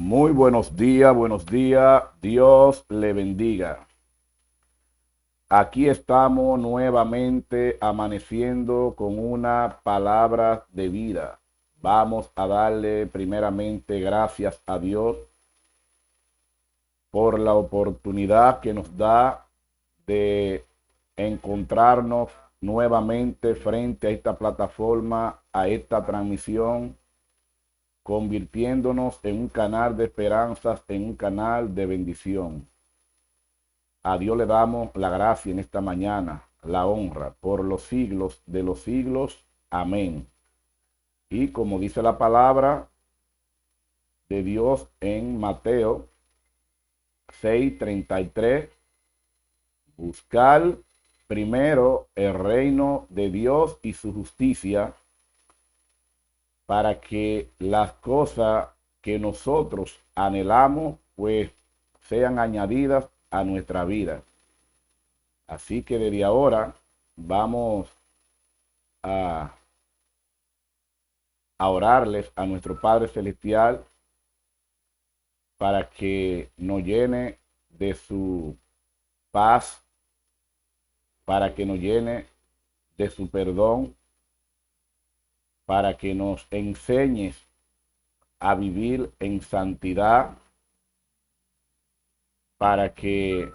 Muy buenos días, buenos días. Dios le bendiga. Aquí estamos nuevamente amaneciendo con una palabra de vida. Vamos a darle primeramente gracias a Dios por la oportunidad que nos da de encontrarnos nuevamente frente a esta plataforma, a esta transmisión, convirtiéndonos en un canal de esperanzas, en un canal de bendición. A Dios le damos la gracia en esta mañana, la honra por los siglos de los siglos. Amén. Y como dice la palabra de Dios en Mateo 6:33, buscar primero el reino de Dios y su justicia, para que las cosas que nosotros anhelamos pues sean añadidas a nuestra vida. Así que desde ahora vamos a, orarles a nuestro Padre Celestial para que nos llene de su paz, para que nos llene de su perdón, para que nos enseñes a vivir en santidad, para que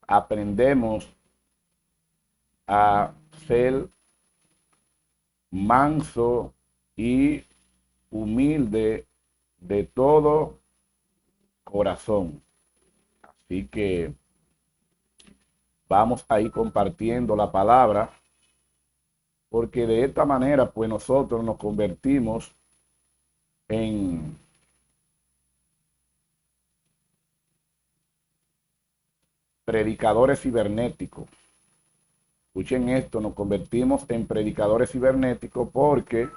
aprendemos a ser manso y humilde de todo corazón. Así que vamos a ir compartiendo la palabra, porque de esta manera pues nosotros nos convertimos en predicadores cibernéticos. Escuchen esto, nos convertimos en predicadores cibernéticos porque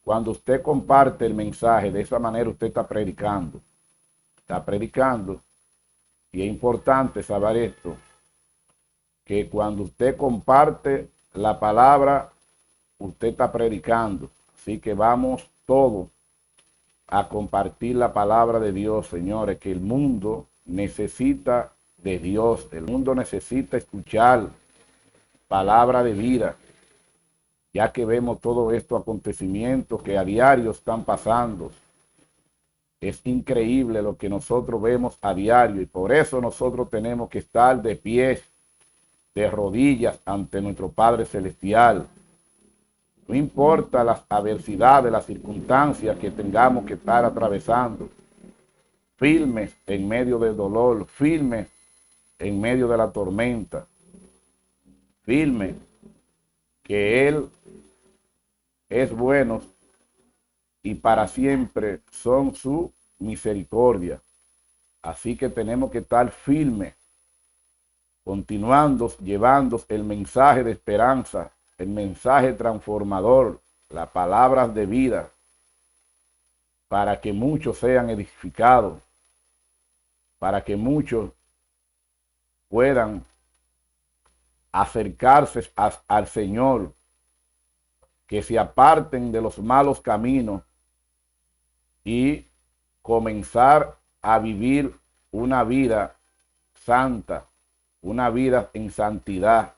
cuando usted comparte el mensaje de esa manera, usted está predicando. Está predicando. Y es importante saber esto, que cuando usted comparte la palabra, usted está predicando. Así que vamos todos a compartir la palabra de Dios, señores, que el mundo necesita de Dios. El mundo necesita escuchar palabra de vida, ya que vemos todos estos acontecimientos que a diario están pasando. Es increíble lo que nosotros vemos a diario y por eso nosotros tenemos que estar de pies, de rodillas ante nuestro Padre Celestial. No importa las adversidades, las circunstancias que tengamos que estar atravesando, firmes en medio del dolor, firmes en medio de la tormenta, firmes que Él es bueno y para siempre son su misericordia. Así que tenemos que estar firmes, continuando, llevando el mensaje de esperanza, el mensaje transformador, las palabras de vida, para que muchos sean edificados, para que muchos puedan acercarse al Señor, que se aparten de los malos caminos y comenzar a vivir una vida santa, una vida en santidad.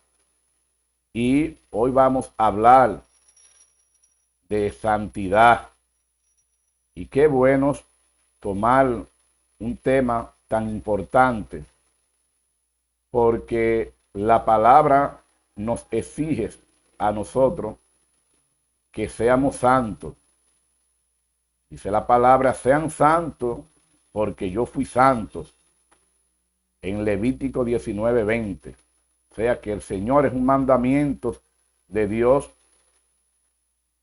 Y hoy vamos a hablar de santidad. Y qué bueno tomar un tema tan importante, porque la palabra nos exige a nosotros que seamos santos. Dice la palabra, sean santos porque yo fui santo, en Levítico 19:20. O sea que el Señor es un mandamiento de Dios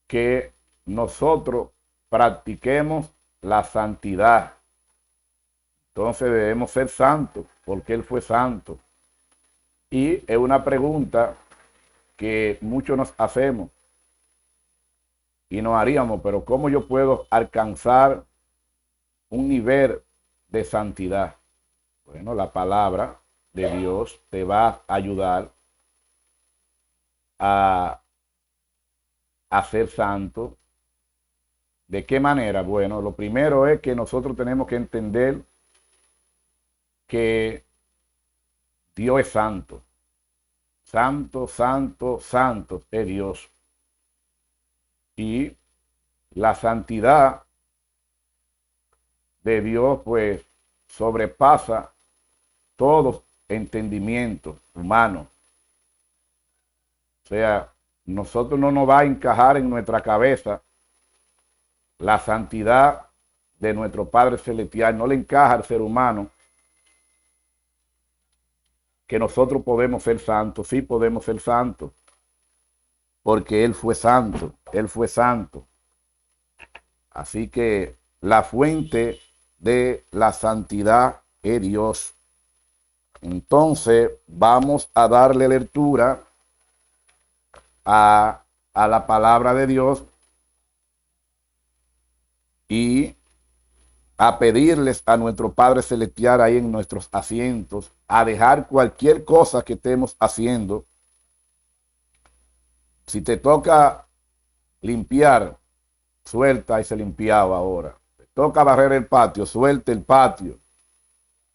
que nosotros practiquemos la santidad. Entonces debemos ser santos porque Él fue santo. Y es una pregunta que muchos nos hacemos y nos haríamos, pero ¿cómo yo puedo alcanzar un nivel de santidad? Bueno, la palabra de Dios te va a ayudar a ser santo ¿De qué manera? Bueno, lo primero es que nosotros tenemos que entender que Dios es santo. Santo, santo, santo es Dios. Y la santidad de Dios pues sobrepasa todo entendimiento humano. O sea, nosotros no nos va a encajar en nuestra cabeza la santidad de nuestro Padre Celestial. No le encaja al ser humano que nosotros podemos ser santos. Sí podemos ser santos, porque Él fue santo, Él fue santo. Así que la fuente de la santidad es Dios. Entonces vamos a darle lectura a la palabra de Dios y a pedirles a nuestro Padre Celestial ahí en nuestros asientos, a dejar cualquier cosa que estemos haciendo. Si te toca limpiar, suelta y se limpiaba ahora. Te toca barrer el patio, suelte el patio.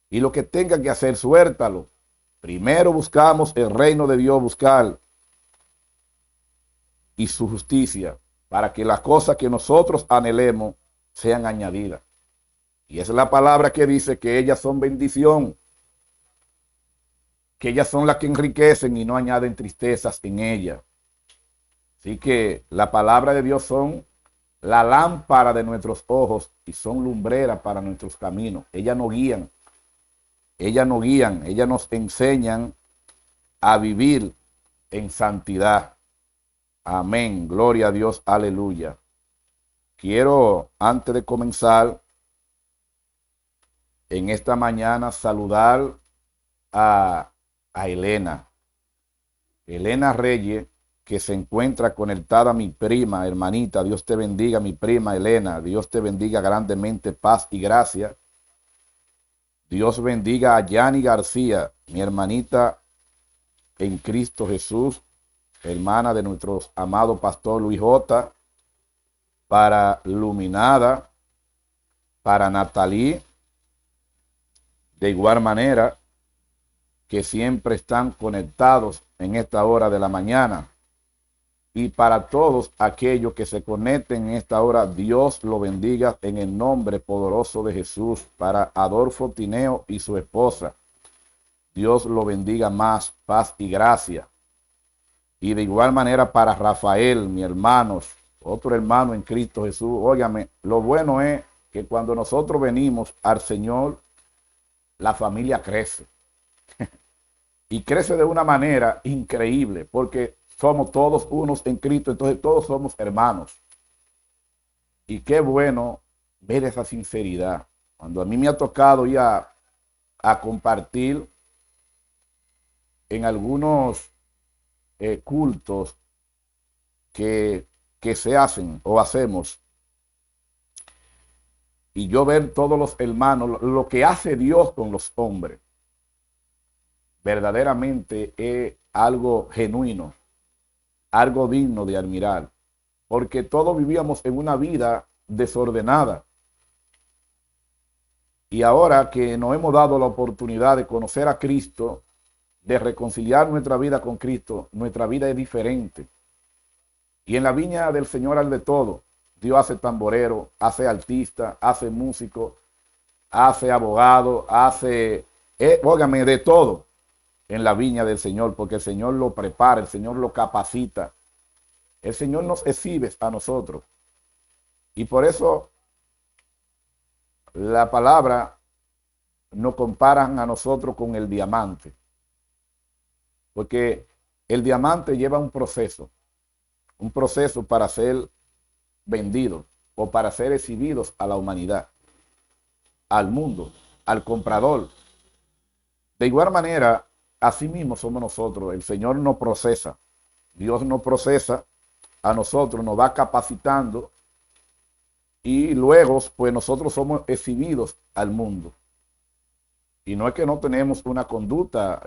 Y lo que tenga que hacer, suéltalo. Primero buscamos el reino de Dios, buscar y su justicia, para que las cosas que nosotros anhelemos sean añadidas. Y esa es la palabra que dice que ellas son bendición, que ellas son las que enriquecen y no añaden tristezas en ellas. Así que la palabra de Dios son la lámpara de nuestros ojos y son lumbreras para nuestros caminos. Ellas nos guían, ellas nos enseñan a vivir en santidad. Amén, gloria a Dios, aleluya. Quiero, antes de comenzar, en esta mañana saludar a Elena Reyes, que se encuentra conectada, mi prima, hermanita. Dios te bendiga, mi prima Elena. Dios te bendiga grandemente, paz y gracia. Dios bendiga a Yani García, mi hermanita en Cristo Jesús, hermana de nuestro amado pastor Luis J. Para Luminada, para Natalí, de igual manera, que siempre están conectados en esta hora de la mañana. Y para todos aquellos que se conecten en esta hora, Dios lo bendiga en el nombre poderoso de Jesús. Para Adolfo Tineo y su esposa, Dios lo bendiga más, paz y gracia. Y de igual manera para Rafael, mi hermano, otro hermano en Cristo Jesús. Óigame, lo bueno es que cuando nosotros venimos al Señor, la familia crece. Y crece de una manera increíble, porque somos todos unos en Cristo, entonces todos somos hermanos. Y qué bueno ver esa sinceridad. Cuando a mí me ha tocado ir a compartir en algunos cultos que se hacen o hacemos, y yo ver todos los hermanos, lo que hace Dios con los hombres, verdaderamente es algo genuino, algo digno de admirar, porque todos vivíamos en una vida desordenada. Y ahora que nos hemos dado la oportunidad de conocer a Cristo, de reconciliar nuestra vida con Cristo, nuestra vida es diferente. Y en la viña del Señor hay de todo. Dios hace tamborero, hace artista, hace músico, hace abogado, hace, óigame, de todo en la viña del Señor, porque el Señor lo prepara, el Señor lo capacita. El Señor nos exhibe a nosotros. Y por eso la palabra nos comparan a nosotros con el diamante. Porque el diamante lleva un proceso para ser vendido o para ser exhibidos a la humanidad, al mundo, al comprador. De igual manera, así mismo somos nosotros. El Señor nos procesa. Dios nos procesa a nosotros, nos va capacitando y luego pues nosotros somos exhibidos al mundo. Y no es que no tenemos una conducta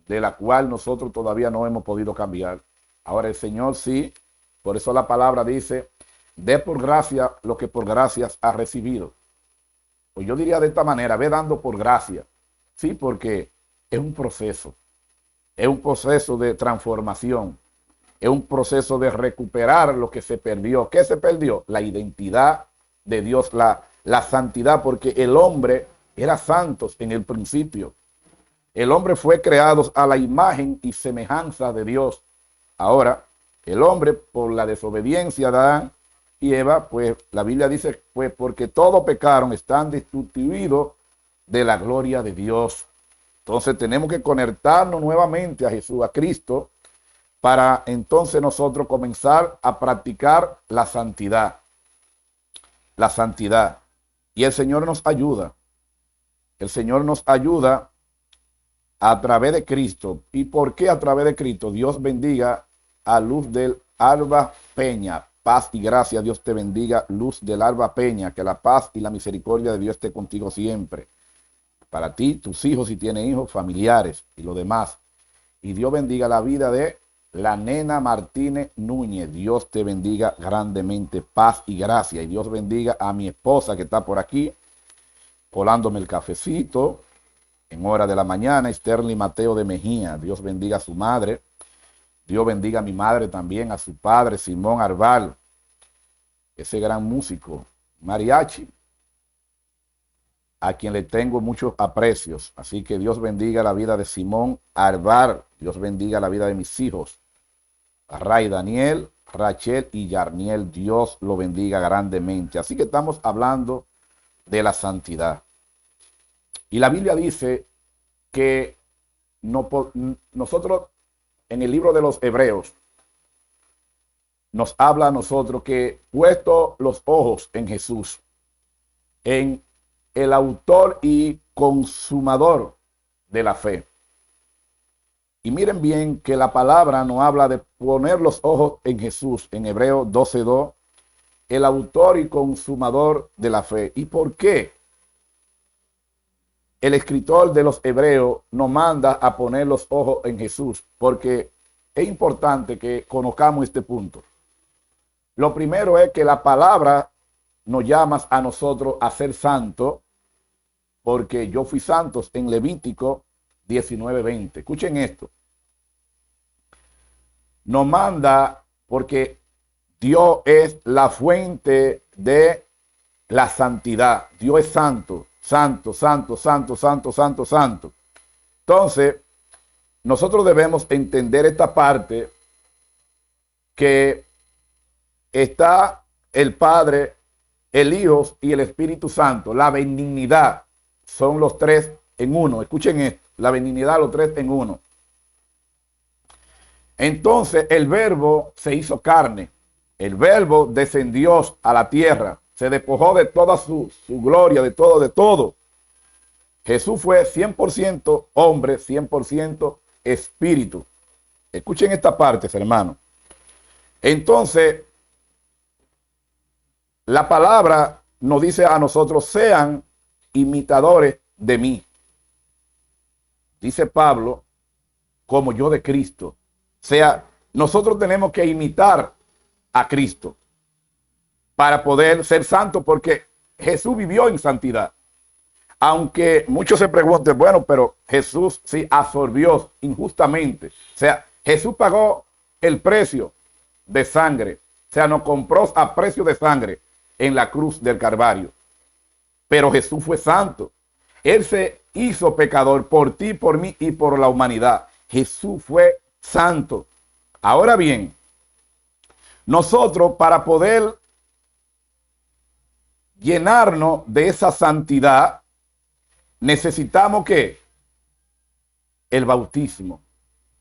de la cual nosotros todavía no hemos podido cambiar. Ahora el Señor sí, por eso la palabra dice, dé por gracia lo que por gracias ha recibido. Pues yo diría de esta manera, ve dando por gracia. Sí, porque es un proceso de transformación, es un proceso de recuperar lo que se perdió. ¿Qué se perdió? La identidad de Dios, la santidad, porque el hombre era santo en el principio. El hombre fue creado a la imagen y semejanza de Dios. Ahora, el hombre, por la desobediencia de Adán y Eva, pues la Biblia dice, pues porque todos pecaron, están destituidos de la gloria de Dios. Entonces tenemos que conectarnos nuevamente a Jesús, a Cristo, para entonces nosotros comenzar a practicar la santidad. La santidad. Y el Señor nos ayuda. El Señor nos ayuda a través de Cristo. ¿Y por qué a través de Cristo? Dios bendiga a Luz del Alba Peña. Paz y gracia, Dios te bendiga, Luz del Alba Peña. Que la paz y la misericordia de Dios esté contigo siempre. Para ti, tus hijos, si tienes hijos, familiares y lo demás. Y Dios bendiga la vida de la nena Martínez Núñez. Dios te bendiga grandemente, paz y gracia. Y Dios bendiga a mi esposa que está por aquí, colándome el cafecito en hora de la mañana, Sterling Mateo de Mejía. Dios bendiga a su madre. Dios bendiga a mi madre también, a su padre, Simón Arbal, ese gran músico, mariachi, a quien le tengo muchos aprecios. Así que Dios bendiga la vida de Simón Arbal. Dios bendiga la vida de mis hijos, Ray Daniel, Rachel y Yarniel. Dios lo bendiga grandemente. Así que estamos hablando de la santidad. Y la Biblia dice que nosotros, en el libro de los Hebreos, nos habla a nosotros que puesto los ojos en Jesús, en el autor y consumador de la fe. Y miren bien que la palabra nos habla de poner los ojos en Jesús, en Hebreos 12:2, el autor y consumador de la fe. ¿Y por qué el escritor de los Hebreos nos manda a poner los ojos en Jesús? Porque es importante que conozcamos este punto. Lo primero es que la palabra nos llama a nosotros a ser santos, porque yo fui santo en Levítico 19:20. Escuchen esto. Nos manda porque Dios es la fuente de la santidad. Dios es santo, santo, santo, santo, santo, santo, santo. Entonces, nosotros debemos entender esta parte, que está el Padre, el Hijo y el Espíritu Santo. La benignidad son los tres en uno. Escuchen esto. La benignidad, los tres en uno. Entonces el Verbo se hizo carne. El Verbo descendió a la tierra. Se despojó de toda su gloria, de todo. Jesús fue 100% hombre, 100% espíritu. Escuchen esta parte, hermano. Entonces, la palabra nos dice a nosotros, sean imitadores de mí. Dice Pablo, como yo de Cristo. O sea, nosotros tenemos que imitar a Cristo para poder ser santos, porque Jesús vivió en santidad. Aunque muchos se pregunten, bueno, pero Jesús sí absorbió injustamente. O sea, Jesús pagó el precio de sangre. O sea, nos compró a precio de sangre en la cruz del Calvario. Pero Jesús fue santo. Él se hizo pecador por ti, por mí y por la humanidad. Jesús fue santo. Ahora bien, nosotros para poder llenarnos de esa santidad, necesitamos ¿qué? El bautismo.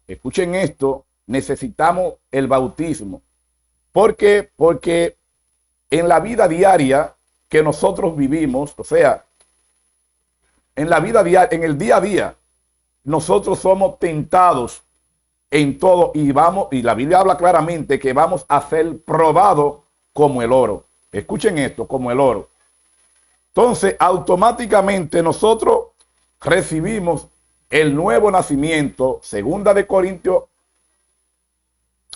Escuchen esto, necesitamos el bautismo. ¿Por qué? Porque en la vida diaria que nosotros vivimos, o sea, en la vida diaria, en el día a día, nosotros somos tentados en todo y la Biblia habla claramente que vamos a ser probados como el oro. Escuchen esto, como el oro. Entonces, automáticamente nosotros recibimos el nuevo nacimiento. Segunda de Corintios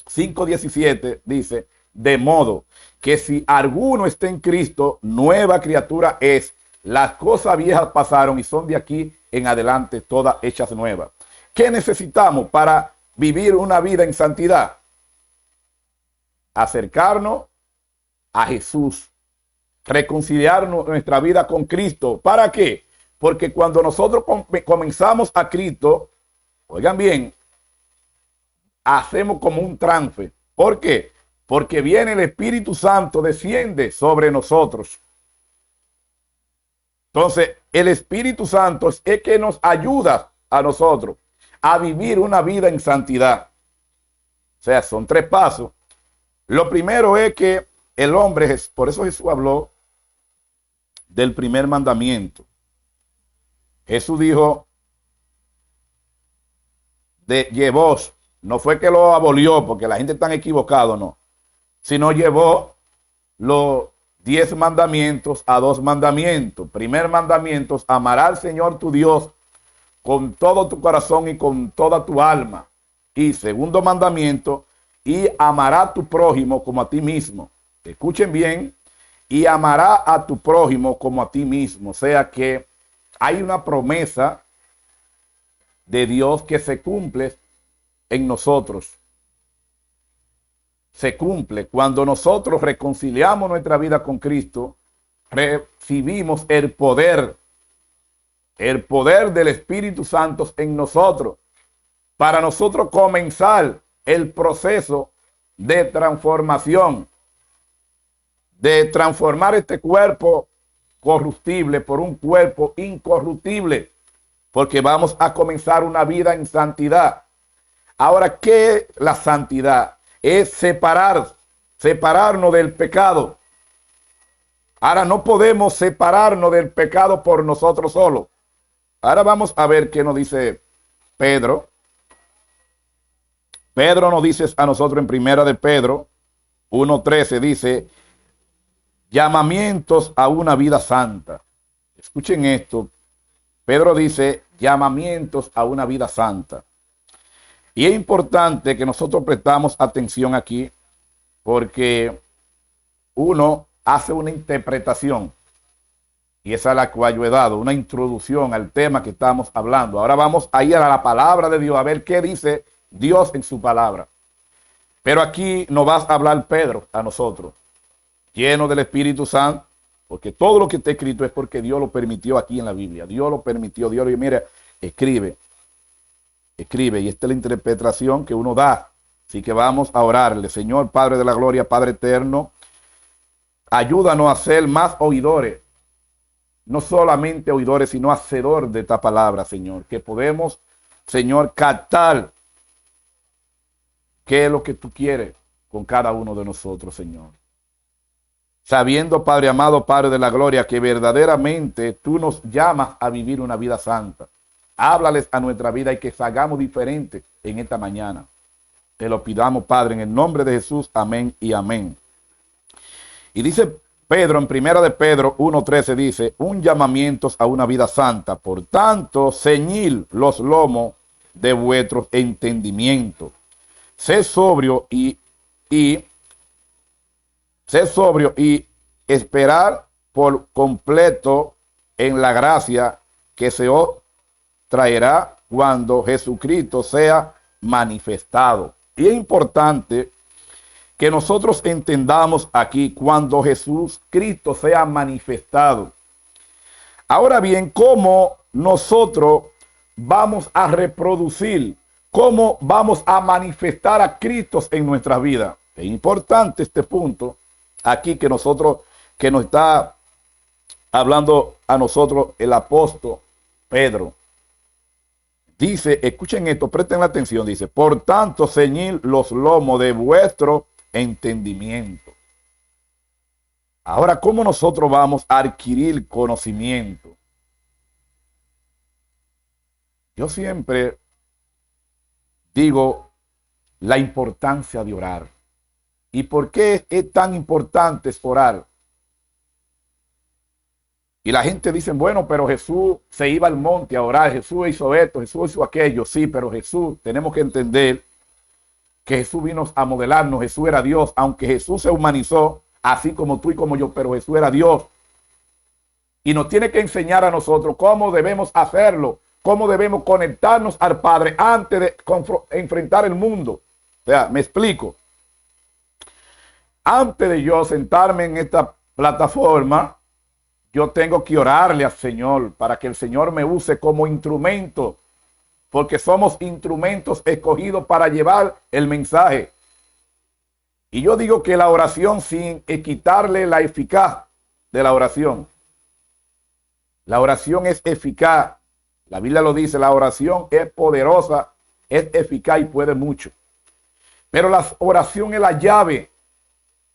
5:17 dice De modo que si alguno está en Cristo, nueva criatura es. Las cosas viejas pasaron y son de aquí en adelante todas hechas nuevas. ¿Qué necesitamos para vivir una vida en santidad? Acercarnos a Jesús, reconciliar nuestra vida con Cristo. ¿Para qué? Porque cuando nosotros comenzamos a Cristo, oigan bien, hacemos como un trance. ¿Por qué? Porque viene el Espíritu Santo, desciende sobre nosotros. Entonces, el Espíritu Santo es el que nos ayuda a nosotros a vivir una vida en santidad. O sea, son 3 pasos. Lo primero es que el hombre, por eso Jesús habló del primer mandamiento. Jesús dijo, llevó, no fue que lo abolió porque la gente está equivocada, no, sino llevó los 10 mandamientos a 2 mandamientos. Primer mandamiento, amarás al Señor tu Dios con todo tu corazón y con toda tu alma. Y segundo mandamiento, y amará a tu prójimo como a ti mismo. Escuchen bien, y amará a tu prójimo como a ti mismo. O sea que hay una promesa de Dios que se cumple en nosotros. Se cumple cuando nosotros reconciliamos nuestra vida con Cristo, recibimos el poder del Espíritu Santo en nosotros, para nosotros comenzar el proceso de transformación, de transformar este cuerpo corruptible por un cuerpo incorruptible, porque vamos a comenzar una vida en santidad. Ahora, ¿qué es la santidad? Es separarnos del pecado. Ahora no podemos separarnos del pecado por nosotros solos. Ahora vamos a ver qué nos dice Pedro. Pedro nos dice a nosotros en primera de Pedro 1:13, dice, llamamientos a una vida santa. Escuchen esto. Pedro dice, llamamientos a una vida santa. Y es importante que nosotros prestamos atención aquí, porque uno hace una interpretación, y esa es la cual yo he dado, una introducción al tema que estamos hablando. Ahora vamos a ir a la palabra de Dios, a ver qué dice Dios en su palabra. Pero aquí nos va a hablar Pedro a nosotros, lleno del Espíritu Santo, porque todo lo que está escrito es porque Dios lo permitió aquí en la Biblia. Dios lo permitió, Dios lo dijo, mira, escribe, y esta es la interpretación que uno da. Así que vamos a orarle. Señor, Padre de la gloria, Padre eterno, ayúdanos a ser más oidores, no solamente oidores, sino hacedor de esta palabra, Señor, que podemos, Señor, captar qué es lo que tú quieres con cada uno de nosotros, Señor. Sabiendo, Padre amado, Padre de la gloria, que verdaderamente tú nos llamas a vivir una vida santa. Háblales a nuestra vida y que salgamos diferentes en esta mañana. Te lo pidamos, Padre, en el nombre de Jesús. Amén y amén. Y dice Pedro, en primera de Pedro 1:13, dice, un llamamiento a una vida santa. Por tanto, ceñid los lomos de vuestro entendimiento. Sé sobrio y esperar por completo en la gracia que se os traerá cuando Jesucristo sea manifestado. Y es importante que nosotros entendamos aquí cuando Jesucristo sea manifestado. Ahora bien, ¿cómo nosotros vamos a reproducir? ¿Cómo vamos a manifestar a Cristo en nuestras vidas? Es importante este punto aquí que nos está hablando a nosotros el apóstol Pedro. Dice, escuchen esto, presten la atención, dice, por tanto, ceñid los lomos de vuestro entendimiento. Ahora, ¿cómo nosotros vamos a adquirir conocimiento? Yo siempre digo la importancia de orar. ¿Y por qué es tan importante orar? Y la gente dice, bueno, pero Jesús se iba al monte a orar, Jesús hizo esto, Jesús hizo aquello. Sí, pero Jesús, tenemos que entender que Jesús vino a modelarnos. Jesús era Dios, aunque Jesús se humanizó, así como tú y como yo, pero Jesús era Dios. Y nos tiene que enseñar a nosotros cómo debemos hacerlo, cómo debemos conectarnos al Padre antes de enfrentar el mundo. O sea, me explico. Antes de yo sentarme en esta plataforma, yo tengo que orarle al Señor para que el Señor me use como instrumento, porque somos instrumentos escogidos para llevar el mensaje. Y yo digo que la oración, sin quitarle la eficacia de la oración. La oración es eficaz. La Biblia lo dice, la oración es poderosa, es eficaz y puede mucho. Pero la oración es la llave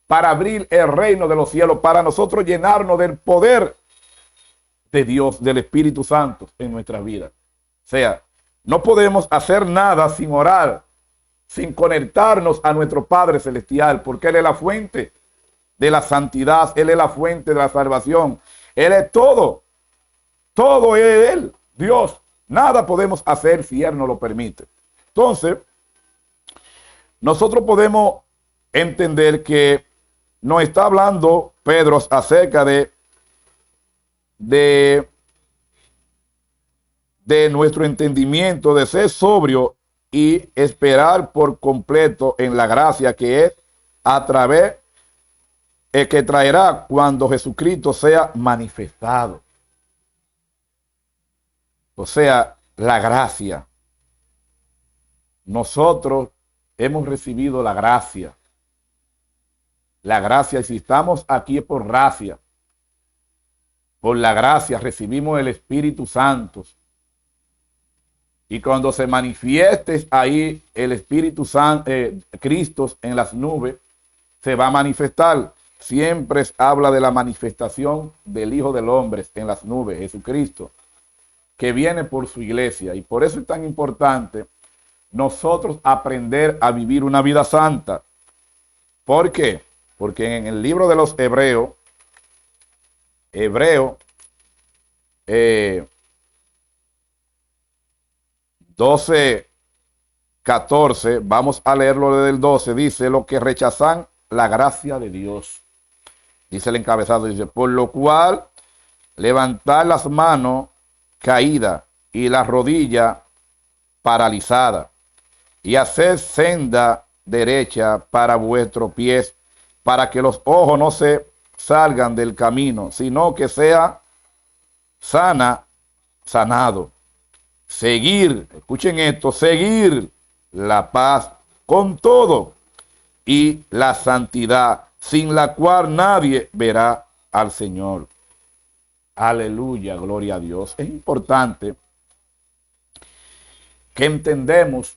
para abrir el reino de los cielos, para nosotros llenarnos del poder de Dios, del Espíritu Santo en nuestras vidas. O sea, no podemos hacer nada sin orar, sin conectarnos a nuestro Padre Celestial, porque Él es la fuente de la santidad, Él es la fuente de la salvación, Él es todo. Todo es Él, Dios. Nada podemos hacer si Él nos lo permite. Entonces, nosotros podemos entender que nos está hablando Pedro acerca de nuestro entendimiento, de ser sobrio y esperar por completo en la gracia que es a través que traerá cuando Jesucristo sea manifestado. O sea, la gracia. Nosotros hemos recibido la gracia. La gracia, y si estamos aquí es por gracia. Por la gracia recibimos el Espíritu Santo. Y cuando se manifieste ahí el Espíritu Santo, Cristo en las nubes, se va a manifestar. Siempre habla de la manifestación del Hijo del Hombre en las nubes, Jesucristo, que viene por su iglesia. Y por eso es tan importante nosotros aprender a vivir una vida santa. ¿Por qué? Porque en el libro de los Hebreos, 12:14, vamos a leerlo desde el 12, dice, lo que rechazan la gracia de Dios. Dice el encabezado, dice, por lo cual levantar las manos caídas y las rodillas paralizadas y hacer senda derecha para vuestros pies, para que los ojos no se salgan del camino, sino que sea sanado. Seguir, escuchen esto, seguir la paz con todo y la santidad, sin la cual nadie verá al Señor. Aleluya, gloria a Dios. Es importante que entendemos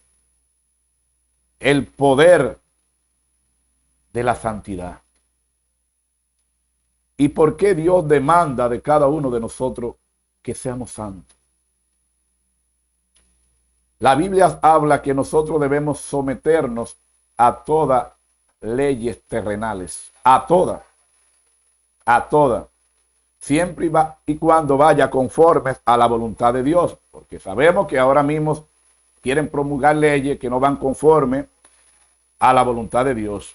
el poder de la santidad. ¿Y por qué Dios demanda de cada uno de nosotros que seamos santos? La Biblia habla que nosotros debemos someternos a todas leyes terrenales, a todas, siempre y cuando vaya conformes a la voluntad de Dios, porque sabemos que ahora mismo quieren promulgar leyes que no van conforme a la voluntad de Dios.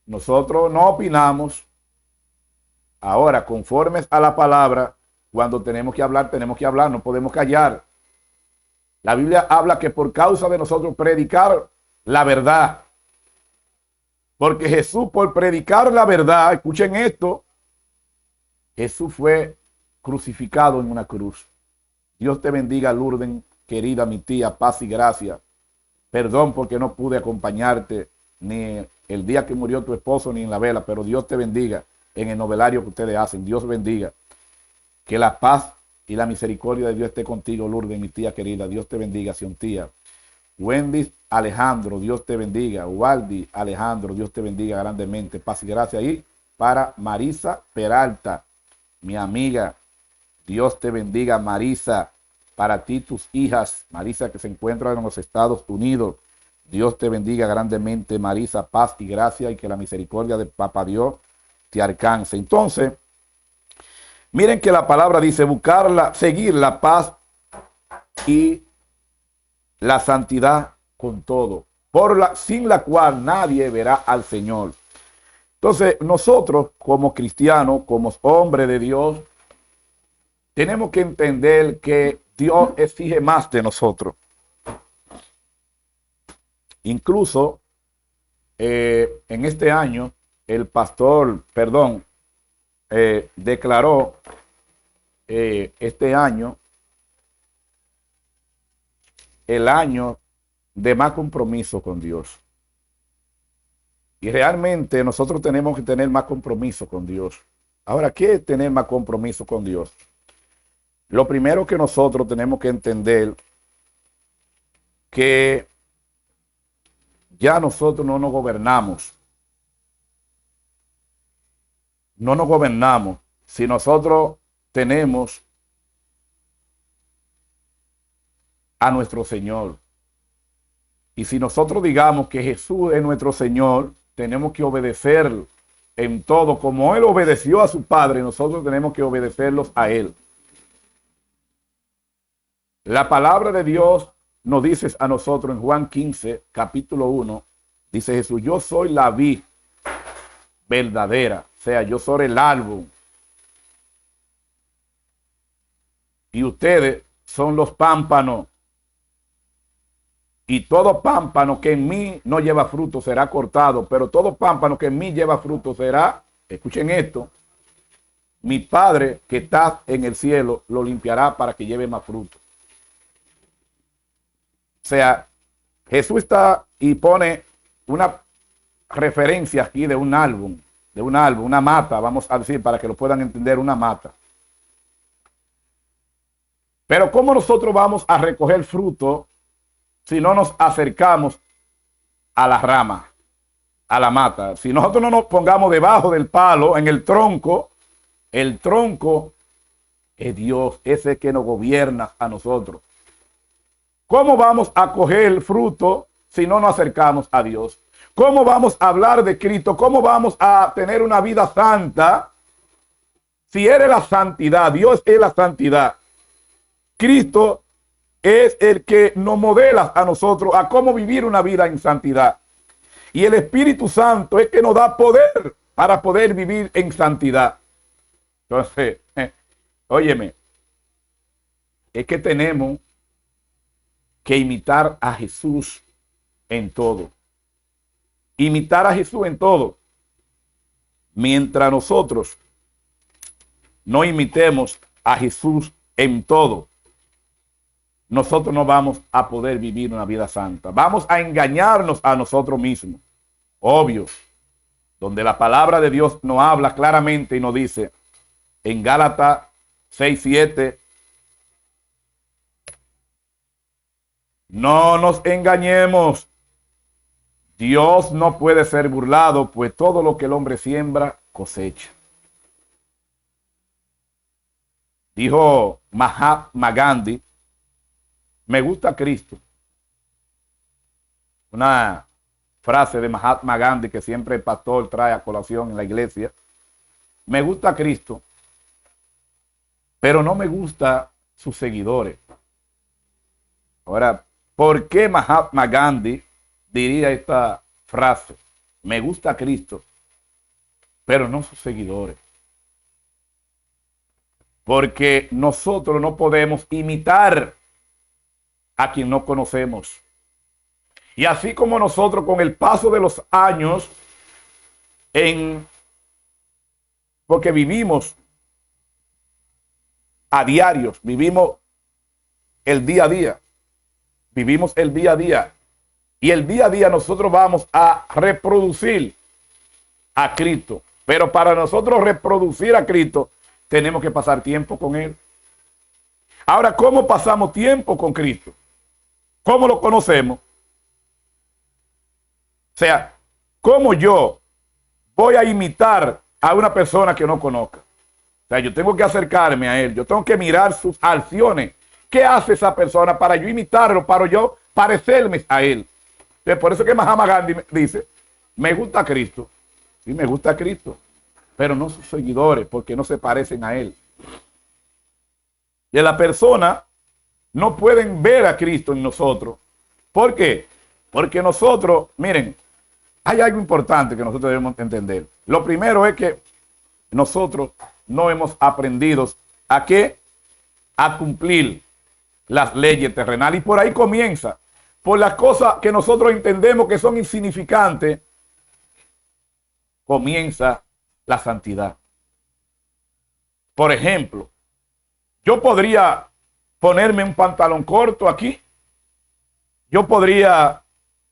Nosotros no opinamos. Ahora, conformes a la palabra, cuando tenemos que hablar, no podemos callar. La Biblia habla que por causa de nosotros predicar la verdad, porque Jesús, por predicar la verdad, escuchen esto, Jesús fue crucificado en una cruz. Dios te bendiga, Lourdes, querida mi tía, paz y gracia. Perdón porque no pude acompañarte ni el día que murió tu esposo ni en la vela, pero Dios te bendiga en el novelario que ustedes hacen. Dios bendiga. Que la paz y la misericordia de Dios esté contigo, Lourdes, mi tía querida. Dios te bendiga, tía. Wendy Alejandro, Dios te bendiga. Waldi Alejandro, Dios te bendiga grandemente. Paz y gracia ahí para Marisa Peralta, mi amiga. Dios te bendiga, Marisa. Para ti, tus hijas, Marisa, que se encuentran en los Estados Unidos. Dios te bendiga grandemente, Marisa. Paz y gracia, y que la misericordia de Papá Dios te alcance. Entonces, miren que la palabra dice buscarla, seguir la paz y la santidad con todo. sin la cual nadie verá al Señor. Entonces, nosotros como cristianos, como hombres de Dios, tenemos que entender que Dios exige más de nosotros. Incluso en este año, el pastor, declaró este año el año de más compromiso con Dios. Y realmente nosotros tenemos que tener más compromiso con Dios. Ahora, ¿qué es tener más compromiso con Dios? Lo primero que nosotros tenemos que entender que ya nosotros no nos gobernamos. No nos gobernamos. Si nosotros tenemos a nuestro Señor. Y si nosotros digamos que Jesús es nuestro Señor, tenemos que obedecer en todo. Como Él obedeció a su Padre, nosotros tenemos que obedecerlos a Él. La palabra de Dios nos dice a nosotros en Juan 15, capítulo 1, dice Jesús, yo soy la vid verdadera, o sea, yo soy el árbol. Y ustedes son los pámpanos. Y todo pámpano que en mí no lleva fruto será cortado, pero todo pámpano que en mí lleva fruto será, escuchen esto, mi Padre que está en el cielo lo limpiará para que lleve más fruto. O sea, Jesús está y pone una referencia aquí de un árbol, una mata, vamos a decir, para que lo puedan entender, una mata. Pero ¿cómo nosotros vamos a recoger fruto si no nos acercamos a la rama, a la mata? Si nosotros no nos pongamos debajo del palo, en el tronco es Dios, ese que nos gobierna a nosotros. ¿Cómo vamos a coger fruto si no nos acercamos a Dios? ¿Cómo vamos a hablar de Cristo? ¿Cómo vamos a tener una vida santa si eres la santidad? Dios es la santidad. Cristo es el que nos modela a nosotros a cómo vivir una vida en santidad. Y el Espíritu Santo es que nos da poder para poder vivir en santidad. Entonces, óyeme, es que tenemos que imitar a Jesús en todo. Imitar a Jesús en todo. Mientras nosotros no imitemos a Jesús en todo, nosotros no vamos a poder vivir una vida santa. Vamos a engañarnos a nosotros mismos. Obvio. Donde la palabra de Dios nos habla claramente y nos dice en Gálatas 6:7, no nos engañemos. Dios no puede ser burlado, pues todo lo que el hombre siembra, cosecha. Dijo Mahatma Gandhi, me gusta Cristo. Una frase de Mahatma Gandhi que siempre el pastor trae a colación en la iglesia. Me gusta Cristo, pero no me gusta sus seguidores. Ahora, ¿por qué Mahatma Gandhi diría esta frase? Me gusta Cristo, pero no sus seguidores. Porque nosotros no podemos imitar a quien no conocemos. Y así como nosotros con el paso de los años, porque vivimos a diario, vivimos el día a día, vivimos el día a día. Y el día a día nosotros vamos a reproducir a Cristo. Pero para nosotros reproducir a Cristo, tenemos que pasar tiempo con Él. Ahora, ¿cómo pasamos tiempo con Cristo? ¿Cómo lo conocemos? O sea, ¿cómo yo voy a imitar a una persona que no conozca? O sea, yo tengo que acercarme a Él. Yo tengo que mirar sus acciones. ¿Qué hace esa persona para yo imitarlo, para yo parecerme a Él? Entonces, por eso que Mahatma Gandhi dice, me gusta Cristo. Sí, me gusta Cristo, pero no sus seguidores, porque no se parecen a Él. Y la persona no pueden ver a Cristo en nosotros. ¿Por qué? Porque nosotros, miren, hay algo importante que nosotros debemos entender. Lo primero es que nosotros no hemos aprendido a qué, a cumplir las leyes terrenales. Y por ahí comienza. Por las cosas que nosotros entendemos que son insignificantes, comienza la santidad. Por ejemplo, yo podría ponerme un pantalón corto aquí. Yo podría,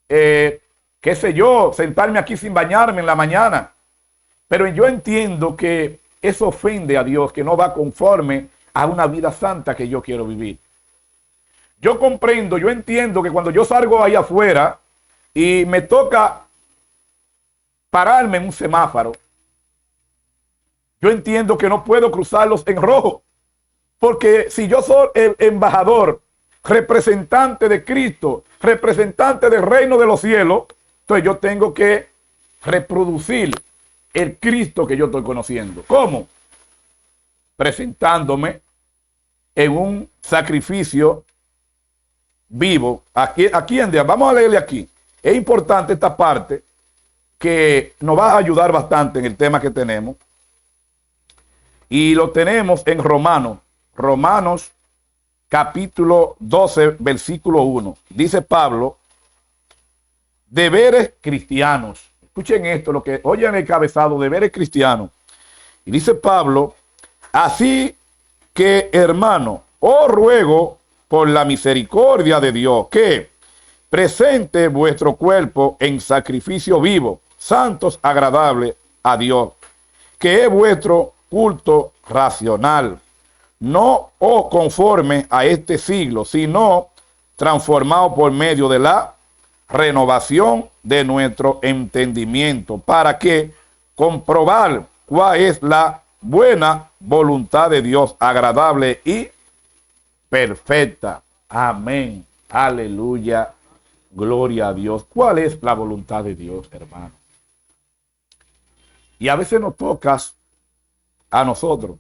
qué sé yo, sentarme aquí sin bañarme en la mañana. Pero yo entiendo que eso ofende a Dios, que no va conforme a una vida santa que yo quiero vivir. Yo comprendo, yo entiendo que cuando yo salgo ahí afuera y me toca pararme en un semáforo, yo entiendo que no puedo cruzarlos en rojo. Porque si yo soy el embajador, representante de Cristo, representante del reino de los cielos, entonces yo tengo que reproducir el Cristo que yo estoy conociendo. ¿Cómo? Presentándome en un sacrificio vivo. Aquí en día, vamos a leerle aquí. Es importante esta parte que nos va a ayudar bastante en el tema que tenemos. Y lo tenemos en Romanos capítulo 12, versículo 1. Dice Pablo, deberes cristianos. Escuchen esto, lo que oyen el cabezado, deberes cristianos. Y dice Pablo, así que, hermano, os ruego por la misericordia de Dios que presente vuestro cuerpo en sacrificio vivo, santos, agradable a Dios, que es vuestro culto racional. No os conforme a este siglo, sino transformado por medio de la renovación de nuestro entendimiento, para que comprobar cuál es la buena voluntad de Dios, agradable y perfecta. Amén. Aleluya. Gloria a Dios. ¿Cuál es la voluntad de Dios, hermano? Y a veces nos toca a nosotros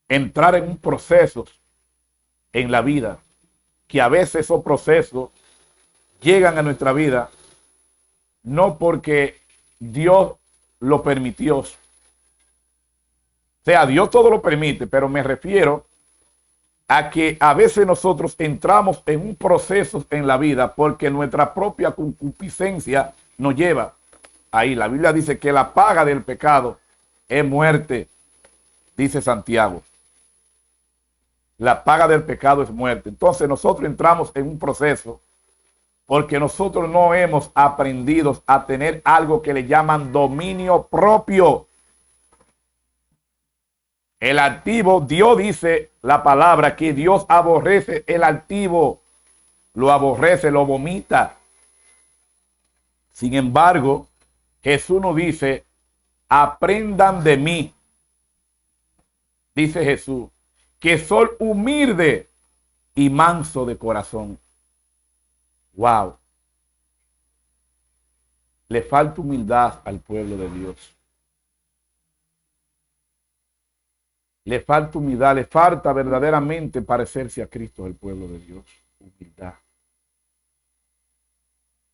entrar en un proceso en la vida, que a veces esos procesos llegan a nuestra vida no porque Dios lo permitió. O sea, Dios todo lo permite, pero me refiero a que a veces nosotros entramos en un proceso en la vida porque nuestra propia concupiscencia nos lleva ahí. La Biblia dice que la paga del pecado es muerte, dice Santiago. La paga del pecado es muerte. Entonces nosotros entramos en un proceso porque nosotros no hemos aprendido a tener algo que le llaman dominio propio. El altivo, Dios dice la palabra que Dios aborrece el altivo, lo aborrece, lo vomita. Sin embargo, Jesús nos dice, aprendan de mí, dice Jesús, que soy humilde y manso de corazón. Wow. Le falta humildad al pueblo de Dios. Le falta humildad, le falta verdaderamente parecerse a Cristo al pueblo de Dios. Humildad.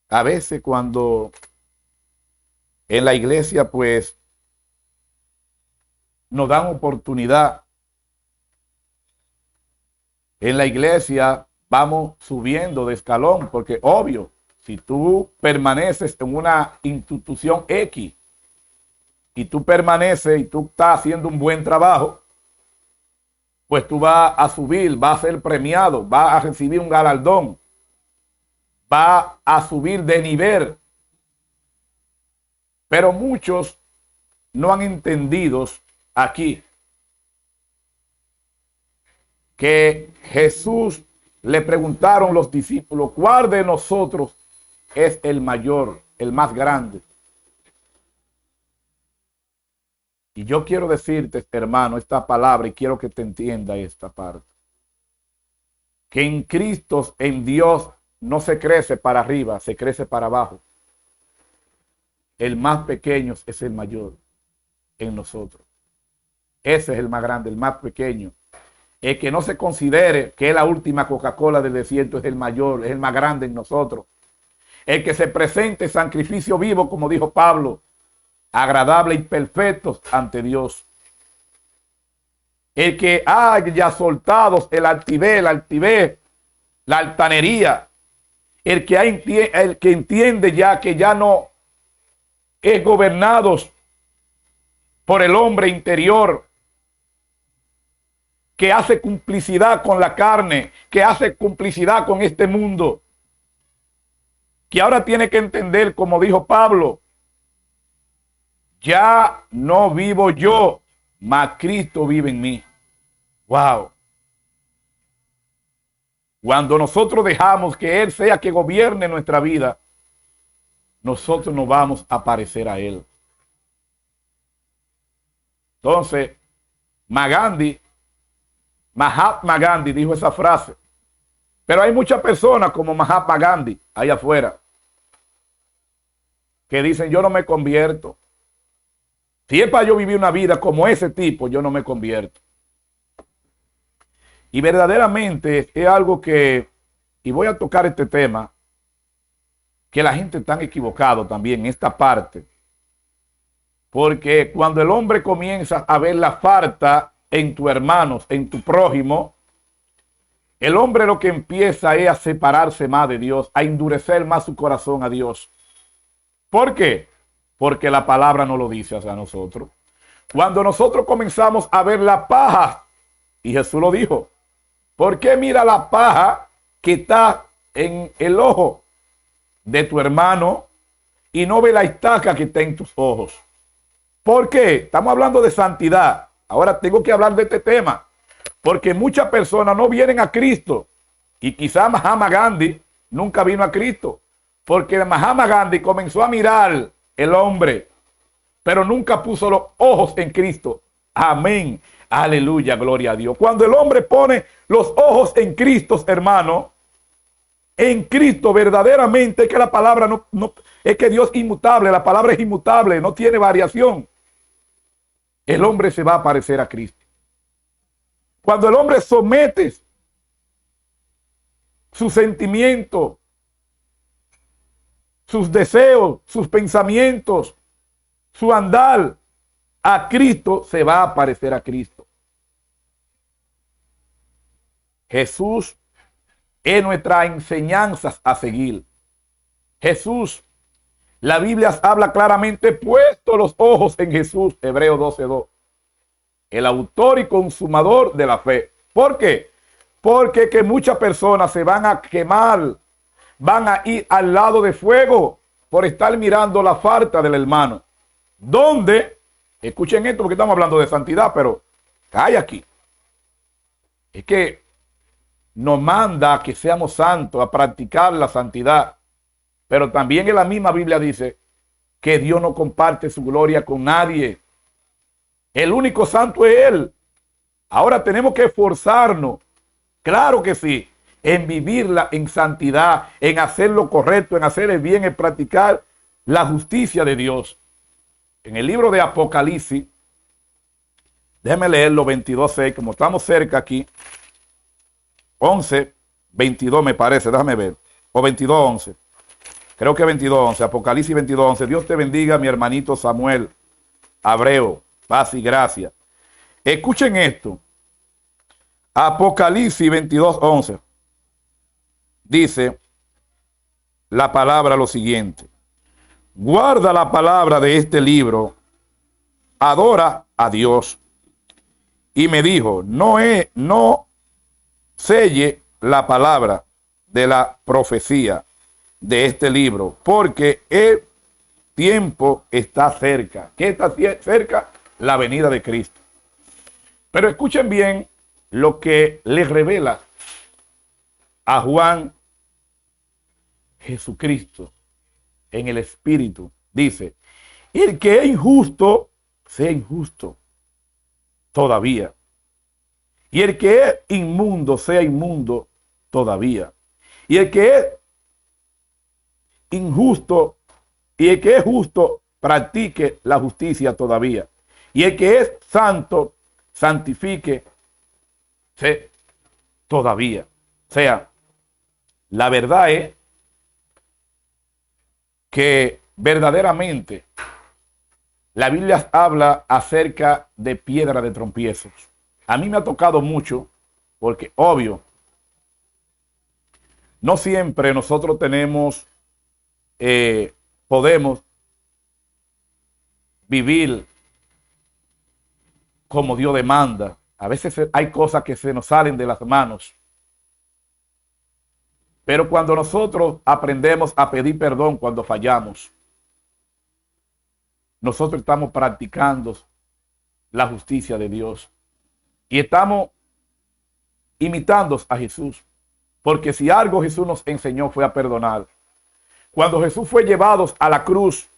A veces cuando en la iglesia pues nos dan oportunidad, en la iglesia vamos subiendo de escalón, porque obvio, si tú permaneces en una institución X y tú permaneces y tú estás haciendo un buen trabajo, pues tú vas a subir, vas a ser premiado, vas a recibir un galardón, vas a subir de nivel. Pero muchos no han entendido aquí que Jesús le preguntaron los discípulos, ¿cuál de nosotros es el mayor, el más grande? Y yo quiero decirte, hermano, esta palabra, y quiero que te entienda esta parte. Que en Cristo, en Dios, no se crece para arriba, se crece para abajo. El más pequeño es el mayor en nosotros. Ese es el más grande, el más pequeño El que no se considere que es la última Coca-Cola del desierto es el mayor, es el más grande en nosotros. El que se presente sacrificio vivo, como dijo Pablo, agradable y perfecto ante Dios. El que haya soltado el altivez, la altanería. El que entiende ya que ya no es gobernado por el hombre interior, que hace complicidad con la carne, que hace complicidad con este mundo, que ahora tiene que entender, como dijo Pablo, ya no vivo yo, mas Cristo vive en mí. Wow. Cuando nosotros dejamos que Él sea que gobierne nuestra vida, nosotros nos vamos a parecer a Él. Entonces, Mahatma Gandhi dijo esa frase. Pero hay muchas personas como Mahatma Gandhi ahí afuera que dicen, yo no me convierto. Si es para yo vivir una vida como ese tipo, yo no me convierto. Y verdaderamente es algo que, y voy a tocar este tema, que la gente está equivocado también en esta parte. Porque cuando el hombre comienza a ver la falta en tus hermanos, en tu prójimo, el hombre lo que empieza es a separarse más de Dios, a endurecer más su corazón a Dios. ¿Por qué? Porque la palabra no lo dice hacia nosotros. Cuando nosotros comenzamos a ver la paja, y Jesús lo dijo, ¿por qué mira la paja que está en el ojo de tu hermano y no ve la estaca que está en tus ojos? ¿Por qué? Estamos hablando de santidad. Ahora tengo que hablar de este tema, porque muchas personas no vienen a Cristo, y quizá Mahatma Gandhi nunca vino a Cristo, porque Mahatma Gandhi comenzó a mirar el hombre, pero nunca puso los ojos en Cristo. Amén. Aleluya, gloria a Dios. Cuando el hombre pone los ojos en Cristo, hermano, en Cristo verdaderamente, es que la palabra no es que Dios es inmutable, la palabra es inmutable, no tiene variación. El hombre se va a parecer a Cristo. Cuando el hombre somete sus sentimientos, sus deseos, sus pensamientos, su andar a Cristo, se va a parecer a Cristo. Jesús es nuestra enseñanza a seguir. Jesús, la Biblia habla claramente, puesto los ojos en Jesús, Hebreos 12:2. El autor y consumador de la fe. ¿Por qué? Porque que muchas personas se van a quemar, van a ir al lado de fuego por estar mirando la falta del hermano. ¿Dónde? Escuchen esto porque estamos hablando de santidad, pero hay aquí. Es que nos manda a que seamos santos, a practicar la santidad. Pero también en la misma Biblia dice que Dios no comparte su gloria con nadie. El único santo es Él. Ahora tenemos que esforzarnos, claro que sí, en vivirla en santidad, en hacer lo correcto, en hacer el bien, en practicar la justicia de Dios. En el libro de Apocalipsis, déjenme leerlo 22:6, como estamos cerca aquí. 11:22 me parece, déjame ver. O 22:11. Creo que 22:11. Apocalipsis 22:11. Dios te bendiga, mi hermanito Samuel Abreu. Paz y gracia. Escuchen esto. Apocalipsis 22:11. Dice la palabra lo siguiente. Guarda la palabra de este libro. Adora a Dios. Y me dijo, no selle la palabra de la profecía de este libro, porque el tiempo está cerca. ¿Qué está cerca? La venida de Cristo. Pero escuchen bien lo que le revela a Juan Jesucristo en el Espíritu. Dice, el que es injusto, sea injusto todavía. Y el que es inmundo, sea inmundo todavía. Y el que es injusto, y el que es justo, practique la justicia todavía. Y el que es santo, santifique Sí, todavía. O sea, la verdad es que verdaderamente la Biblia habla acerca de piedra de tropiezos. A mí me ha tocado mucho porque, obvio, no siempre nosotros podemos vivir como Dios demanda. A veces hay cosas que se nos salen de las manos. Pero cuando nosotros aprendemos a pedir perdón cuando fallamos, nosotros estamos practicando la justicia de Dios. Y estamos imitando a Jesús. Porque si algo Jesús nos enseñó fue a perdonar. Cuando Jesús fue llevado a la cruz,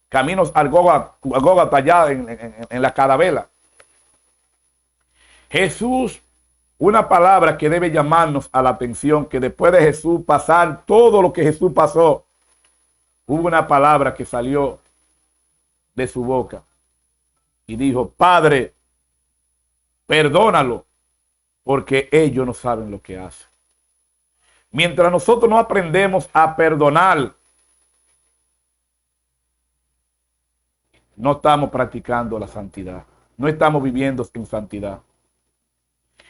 caminos al Gólgota allá en la Carabela, Jesús, una palabra que debe llamarnos a la atención, que después de Jesús pasar todo lo que Jesús pasó, hubo una palabra que salió de su boca y dijo: Padre, perdónalo, porque ellos no saben lo que hacen. Mientras nosotros no aprendemos a perdonar, no estamos practicando la santidad, no estamos viviendo en santidad.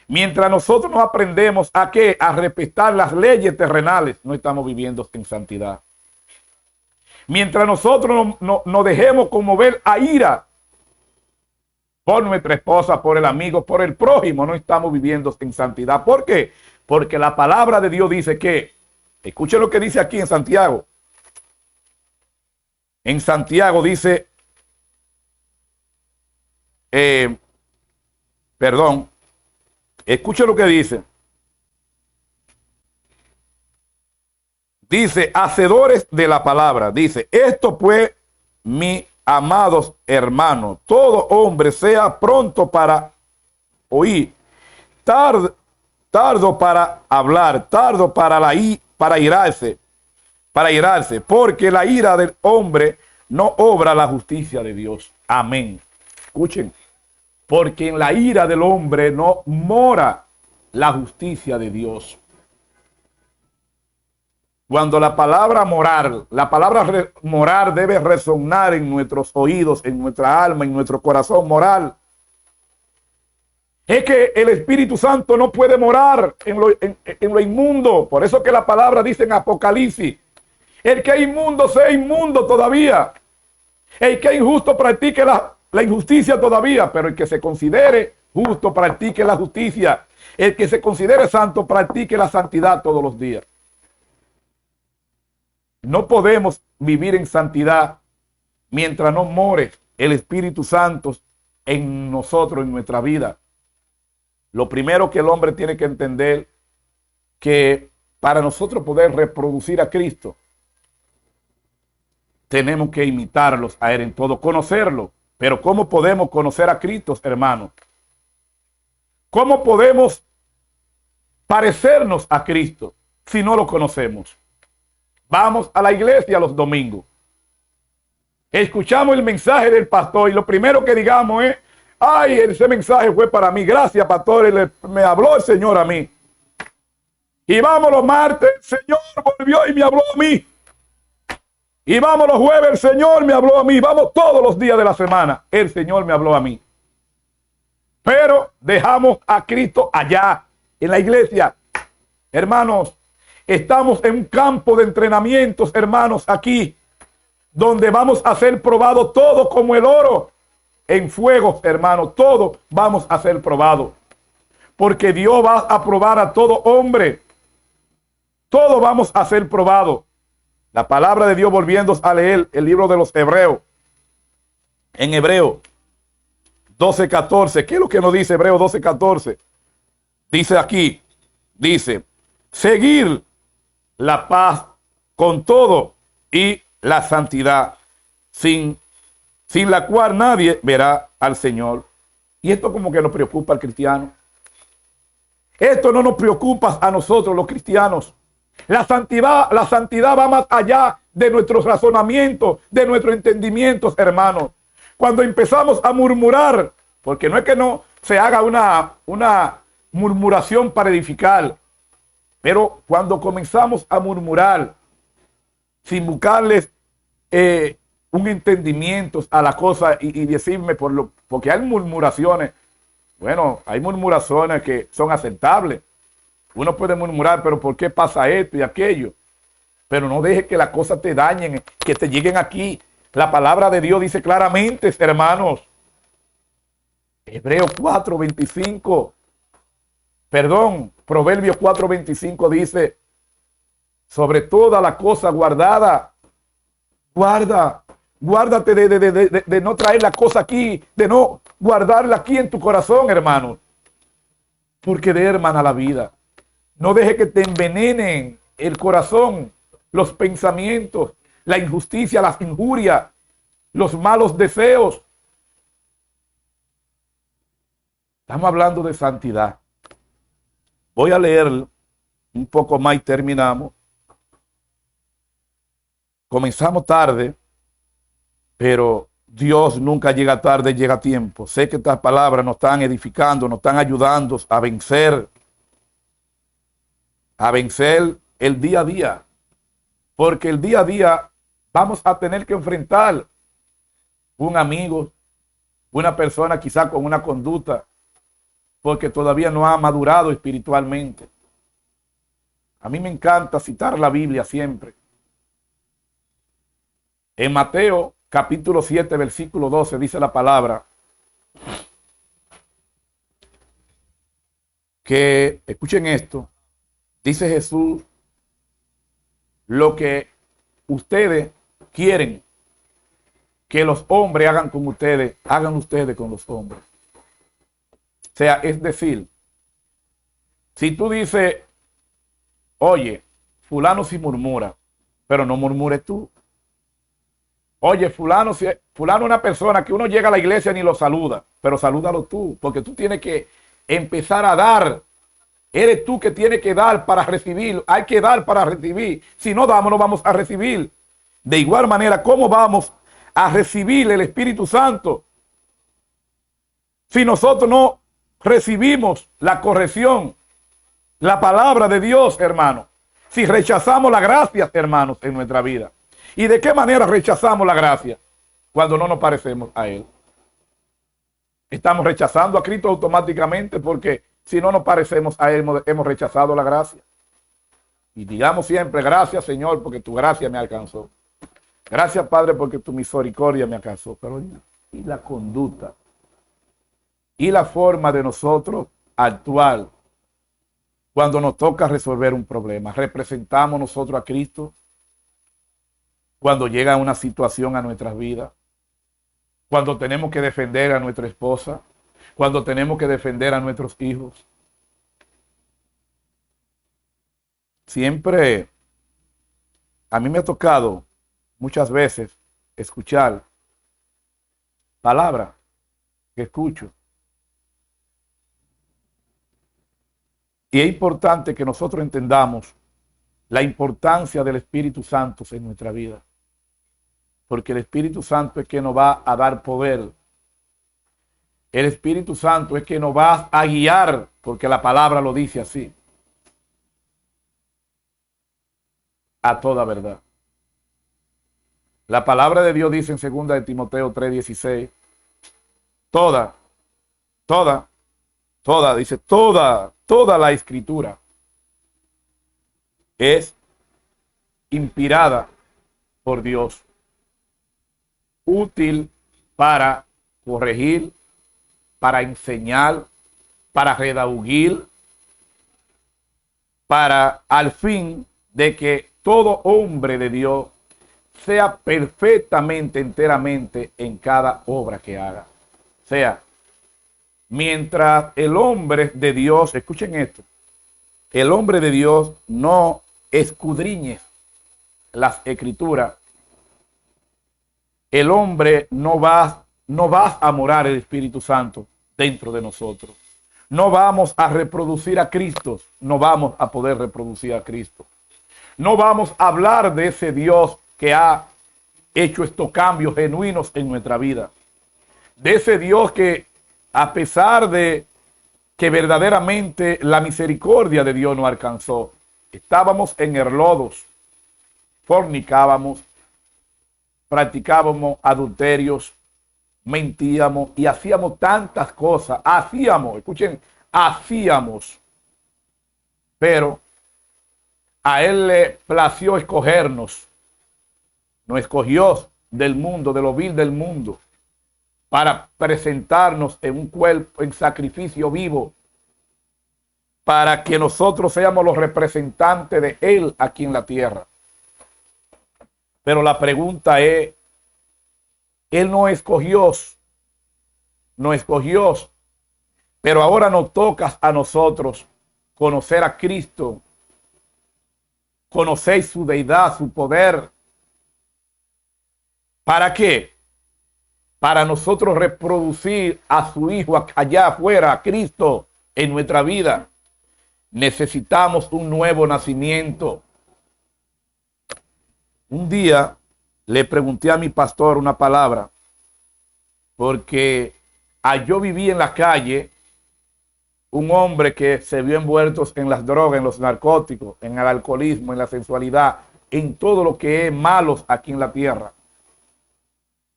Mientras nosotros no aprendemos a qué, a respetar las leyes terrenales, no estamos viviendo en santidad. Mientras nosotros no dejemos conmover a ira por nuestra esposa, por el amigo, por el prójimo, no estamos viviendo en santidad. ¿Por qué? Porque la palabra de Dios dice que, escuchen lo que dice aquí en Santiago. En Santiago dice, escuchen lo que dice. Dice, hacedores de la palabra. Dice, esto pues, mis amados hermanos, todo hombre sea pronto para oír, tardo para hablar, tardo para irarse, porque la ira del hombre no obra la justicia de Dios. Amén. Escuchen, porque en la ira del hombre no mora la justicia de Dios. Cuando la palabra morar debe resonar en nuestros oídos, en nuestra alma, en nuestro corazón moral. Es que el Espíritu Santo no puede morar en lo inmundo. Por eso que la palabra dice en Apocalipsis: el que es inmundo sea inmundo todavía. El que es injusto practique la injusticia todavía. Pero el que se considere justo practique la justicia. El que se considere santo practique la santidad todos los días. No podemos vivir en santidad mientras no more el Espíritu Santo en nosotros, en nuestra vida. Lo primero que el hombre tiene que entender, que para nosotros poder reproducir a Cristo, tenemos que imitarlos a Él en todo, conocerlo. Pero ¿cómo podemos conocer a Cristo, hermanos? ¿Cómo podemos parecernos a Cristo si no lo conocemos? Vamos a la iglesia los domingos, escuchamos el mensaje del pastor y lo primero que digamos es: ay, ese mensaje fue para mí, gracias pastor, me habló el Señor a mí. Y vamos los martes, el Señor volvió y me habló a mí. Y vamos los jueves, el Señor me habló a mí. Vamos todos los días de la semana, el Señor me habló a mí. Pero dejamos a Cristo allá, en la iglesia. Hermanos, estamos en un campo de entrenamientos, hermanos, aquí, donde vamos a ser probados todo como el oro en fuego, hermanos. Todo vamos a ser probados. Porque Dios va a probar a todo hombre. Todo vamos a ser probados. La palabra de Dios, volviendo a leer el libro de los Hebreos. En Hebreo 12:14. ¿Qué es lo que nos dice Hebreo 12:14? Dice aquí, dice: seguir la paz con todo y la santidad, sin la cual nadie verá al Señor. Y esto como que nos preocupa al cristiano. Esto no nos preocupa a nosotros los cristianos. La santidad va más allá de nuestros razonamientos, de nuestros entendimientos, hermanos. Cuando empezamos a murmurar, porque no es que no se haga una murmuración para edificar. Pero cuando comenzamos a murmurar, sin buscarles un entendimiento a la cosa y decirme porque hay murmuraciones, bueno, hay murmuraciones que son aceptables. Uno puede murmurar, pero ¿por qué pasa esto y aquello? Pero no deje que las cosas te dañen, que te lleguen aquí. La palabra de Dios dice claramente, hermanos, Hebreos 4:25, perdón, Proverbios 4:25 dice, sobre toda la cosa guardada, guárdate de no traer la cosa aquí, de no guardarla aquí en tu corazón, hermano, porque de hermana la vida. No deje que te envenenen el corazón, los pensamientos, la injusticia, las injurias, los malos deseos. Estamos hablando de santidad. Voy a leer un poco más y terminamos. Comenzamos tarde, pero Dios nunca llega tarde, llega a tiempo. Sé que estas palabras nos están edificando, nos están ayudando a vencer el día a día. Porque el día a día vamos a tener que enfrentar un amigo, una persona quizá con una conducta, porque todavía no ha madurado espiritualmente. A mí me encanta citar la Biblia siempre. En Mateo capítulo 7, versículo 12 dice la palabra que, escuchen esto, dice Jesús, lo que ustedes quieren que los hombres hagan con ustedes, hagan ustedes con los hombres. O sea, es decir, si tú dices, oye, fulano sí murmura, pero no murmures tú. Oye, fulano es una persona que uno llega a la iglesia ni lo saluda, pero salúdalo tú, porque tú tienes que empezar a dar. Eres tú que tienes que dar para recibir. Hay que dar para recibir. Si no damos, no vamos a recibir. De igual manera, ¿cómo vamos a recibir el Espíritu Santo si nosotros no recibimos la corrección, la palabra de Dios, hermano? Si rechazamos la gracia, hermanos, en nuestra vida. ¿Y de qué manera rechazamos la gracia? Cuando no nos parecemos a Él. Estamos rechazando a Cristo automáticamente porque si no nos parecemos a Él, hemos rechazado la gracia. Y digamos siempre, gracias Señor, porque tu gracia me alcanzó. Gracias Padre, porque tu misericordia me alcanzó. Pero y la conducta y la forma de nosotros actuar cuando nos toca resolver un problema. ¿Representamos nosotros a Cristo cuando llega una situación a nuestras vidas? Cuando tenemos que defender a nuestra esposa, cuando tenemos que defender a nuestros hijos. Siempre a mí me ha tocado muchas veces escuchar palabras que escucho. Y es importante que nosotros entendamos la importancia del Espíritu Santo en nuestra vida. Porque el Espíritu Santo es que nos va a dar poder. El Espíritu Santo es que nos va a guiar, porque la palabra lo dice así, a toda verdad. La palabra de Dios dice en 2 de Timoteo 3:16, toda la Escritura es inspirada por Dios, útil para corregir, para enseñar, para redarguir, para al fin de que todo hombre de Dios sea perfectamente, enteramente en cada obra que haga. O sea, mientras el hombre de Dios, escuchen esto, el hombre de Dios no escudriñe las Escrituras, el hombre no va a morar el Espíritu Santo dentro de nosotros. No vamos a reproducir a Cristo, no vamos a poder reproducir a Cristo. No vamos a hablar de ese Dios que ha hecho estos cambios genuinos en nuestra vida. De ese Dios que, a pesar de que verdaderamente la misericordia de Dios nos alcanzó. Estábamos en lodos, fornicábamos, practicábamos adulterios, mentíamos y hacíamos tantas cosas. Escuchen, hacíamos. Pero a Él le plació escogernos. Nos escogió del mundo, de lo vil del mundo, para presentarnos en un cuerpo, en sacrificio vivo, para que nosotros seamos los representantes de Él aquí en la tierra. Pero la pregunta es, Él nos escogió, pero ahora nos toca a nosotros conocer a Cristo, conocer su deidad, su poder. ¿Para qué? Para nosotros reproducir a su Hijo allá afuera, a Cristo, en nuestra vida. Necesitamos un nuevo nacimiento. Un día le pregunté a mi pastor una palabra, porque yo viví en la calle un hombre que se vio envuelto en las drogas, en los narcóticos, en el alcoholismo, en la sensualidad, en todo lo que es malo aquí en la tierra.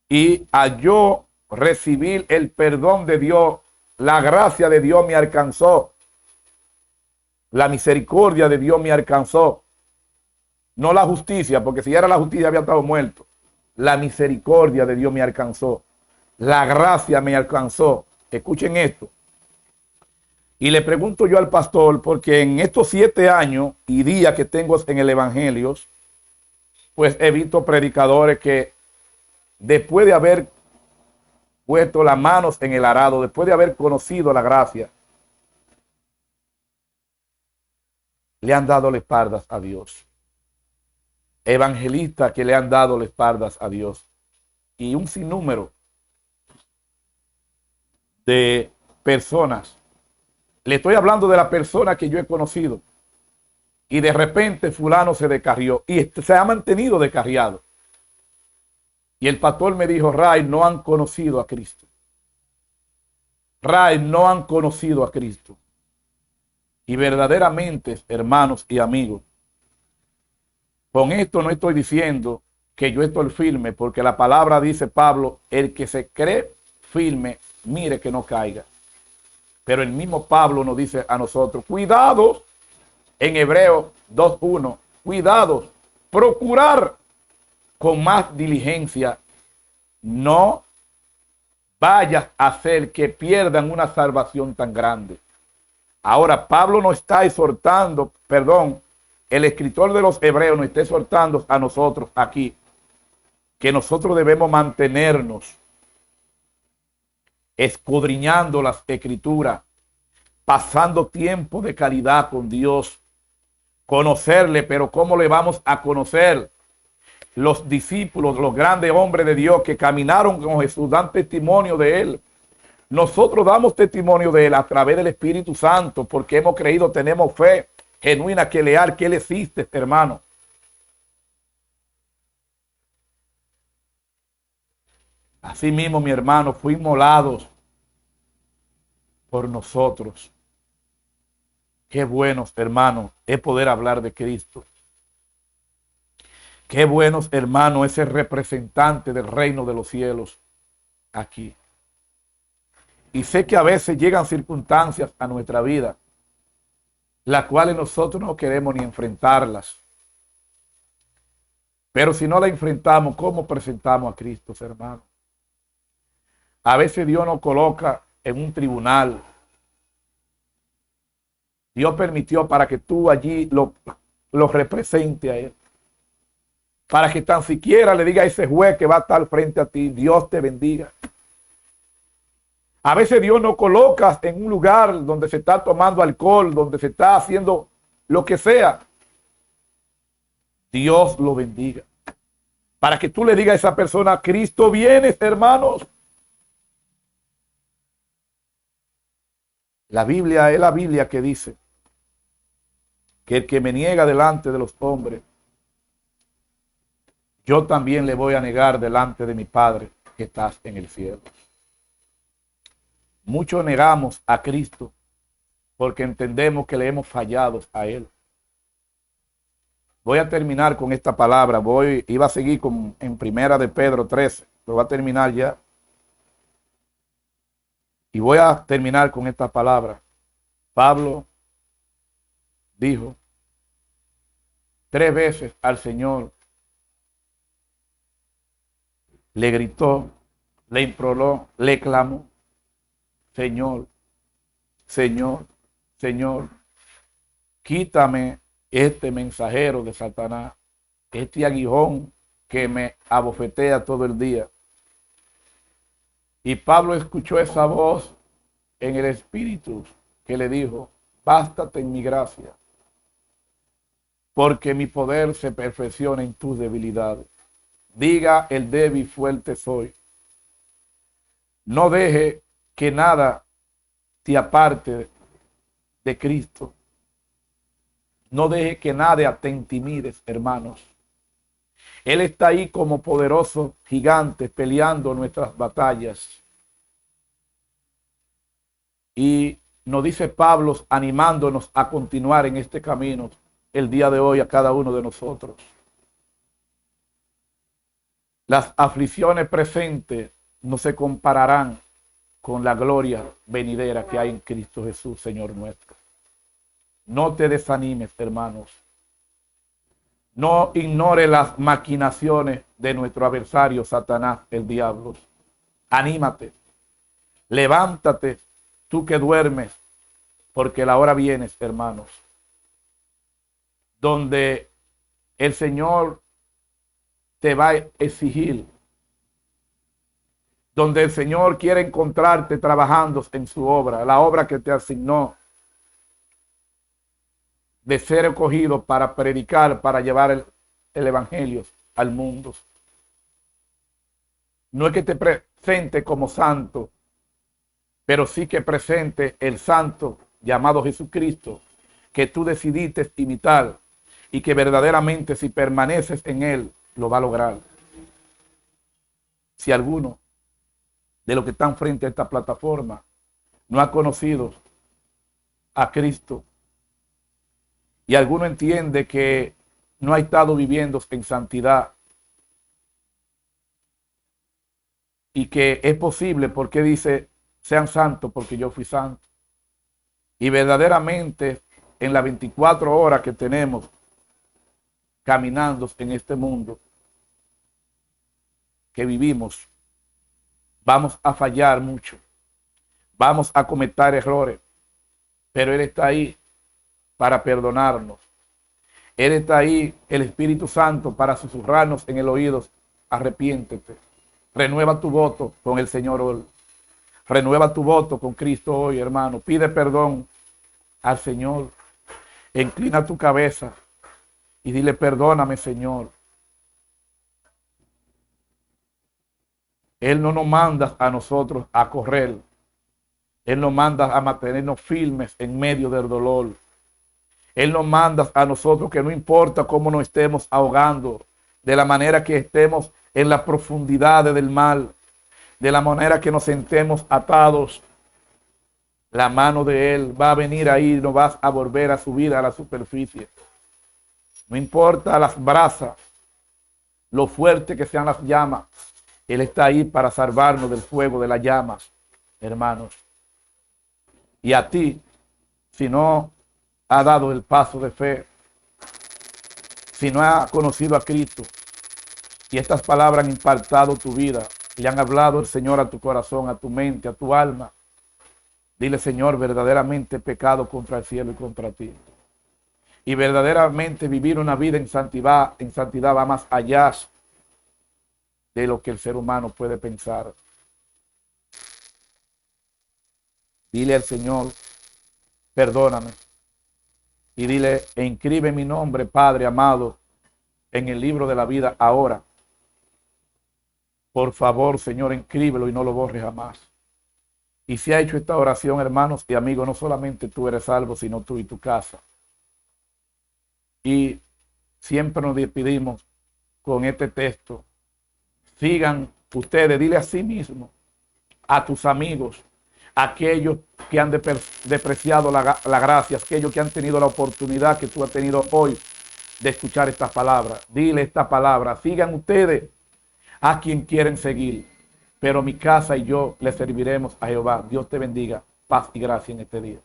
Y a yo recibir el perdón de Dios, la gracia de Dios me alcanzó. La misericordia de Dios me alcanzó. No la justicia, porque si era la justicia había estado muerto. La misericordia de Dios me alcanzó. La gracia me alcanzó. Escuchen esto. Y le pregunto yo al pastor, porque en estos 7 años y días que tengo en el Evangelio, pues he visto predicadores que después de haber puesto las manos en el arado, después de haber conocido la gracia, le han dado las espaldas a Dios. Evangelistas que le han dado las espaldas a Dios. Y un sinnúmero de personas. Le estoy hablando de la persona que yo he conocido. Y de repente fulano se descarrió. Y se ha mantenido descarriado. Y el pastor me dijo, Ray, no han conocido a Cristo. Ray, no han conocido a Cristo. Y verdaderamente, hermanos y amigos, con esto no estoy diciendo que yo estoy firme, porque la palabra dice Pablo, el que se cree firme, mire que no caiga. Pero el mismo Pablo nos dice a nosotros, cuidados, en Hebreos 2:1, cuidados, procurar con más diligencia, no vayas a hacer que pierdan una salvación tan grande. Ahora, Pablo nos está exhortando, el escritor de los Hebreos nos está exhortando a nosotros aquí, que nosotros debemos mantenernos escudriñando las escrituras, pasando tiempo de calidad con Dios, conocerle, pero ¿cómo le vamos a conocer? Los discípulos, los grandes hombres de Dios que caminaron con Jesús, dan testimonio de Él. Nosotros damos testimonio de Él a través del Espíritu Santo, porque hemos creído, tenemos fe genuina, que leal, que Él existe, hermano. Así mismo, mi hermano, fuimos molados por nosotros. Qué bueno, hermano, es poder hablar de Cristo. Qué bueno, hermano, ese representante del reino de los cielos aquí. Y sé que a veces llegan circunstancias a nuestra vida, las cuales nosotros no queremos ni enfrentarlas. Pero si no la enfrentamos, ¿cómo presentamos a Cristo, hermano? A veces Dios nos coloca en un tribunal. Dios permitió para que tú allí lo represente a Él. Para que tan siquiera le diga a ese juez que va a estar frente a ti, Dios te bendiga. A veces Dios nos coloca en un lugar donde se está tomando alcohol, donde se está haciendo lo que sea. Dios lo bendiga. Para que tú le digas a esa persona, Cristo viene, hermanos. La Biblia es la Biblia que dice que el que me niega delante de los hombres, yo también le voy a negar delante de mi Padre que estás en el cielo. Muchos negamos a Cristo porque entendemos que le hemos fallado a Él. Voy a terminar con esta palabra. Iba a seguir en Primera de Pedro 13, pero voy a terminar ya. Y voy a terminar con esta palabra. Pablo dijo 3 veces al Señor, le gritó, le imploró, le clamó: Señor, Señor, Señor, quítame este mensajero de Satanás, este aguijón que me abofetea todo el día. Y Pablo escuchó esa voz en el Espíritu que le dijo: bástate en mi gracia, porque mi poder se perfecciona en tus debilidades. Diga el débil, fuerte soy. No deje que nada te aparte de Cristo. No deje que nada te intimides, hermanos. Él está ahí como poderoso gigante peleando nuestras batallas. Y nos dice Pablo, animándonos a continuar en este camino el día de hoy a cada uno de nosotros. Las aflicciones presentes no se compararán con la gloria venidera que hay en Cristo Jesús, Señor nuestro. No te desanimes, hermanos. No ignore las maquinaciones de nuestro adversario, Satanás, el diablo. Anímate. Levántate, tú que duermes, porque la hora viene, hermanos, donde el Señor te va a exigir, donde el Señor quiere encontrarte trabajando en su obra, la obra que te asignó de ser escogido para predicar, para llevar el evangelio al mundo. No es que te presente como santo, pero sí que presente el santo llamado Jesucristo, que tú decidiste imitar y que verdaderamente, si permaneces en él, lo va a lograr. Si alguno de los que están frente a esta plataforma no ha conocido a Cristo y alguno entiende que no ha estado viviendo en santidad y que es posible, porque dice: sean santos porque yo fui santo. Y verdaderamente en las 24 horas que tenemos caminando en este mundo que vivimos, vamos a fallar mucho, vamos a cometer errores, pero Él está ahí para perdonarnos. Él está ahí, el Espíritu Santo, para susurrarnos en el oído: arrepiéntete, renueva tu voto con el Señor hoy, renueva tu voto con Cristo hoy, hermano, pide perdón al Señor, inclina tu cabeza y dile: perdóname, Señor. Él no nos manda a nosotros a correr, Él nos manda a mantenernos firmes en medio del dolor. Él nos manda a nosotros que no importa cómo nos estemos ahogando, de la manera que estemos en la profundidad del mal, de la manera que nos sentemos atados, la mano de Él va a venir ahí y nos va a volver a subir a la superficie. No importa las brasas, lo fuerte que sean las llamas, Él está ahí para salvarnos del fuego de las llamas, hermanos. Y a ti, si no ha dado el paso de fe, si no ha conocido a Cristo y estas palabras han impactado tu vida, le han hablado el Señor a tu corazón, a tu mente, a tu alma, dile: Señor, verdaderamente he pecado contra el cielo y contra ti. Y verdaderamente vivir una vida en santidad va más allá de lo que el ser humano puede pensar. Dile al Señor: perdóname. Y dile: e inscribe mi nombre, Padre amado, en el libro de la vida ahora. Por favor, Señor, inscríbelo y no lo borres jamás. Y si ha hecho esta oración, hermanos y amigos, no solamente tú eres salvo, sino tú y tu casa. Y siempre nos despedimos con este texto. Sigan ustedes, dile a sí mismo, a tus amigos, aquellos que han despreciado la gracia, aquellos que han tenido la oportunidad que tú has tenido hoy de escuchar estas palabras. Dile esta palabra, sigan ustedes a quien quieren seguir, pero mi casa y yo le serviremos a Jehová. Dios te bendiga, paz y gracia en este día.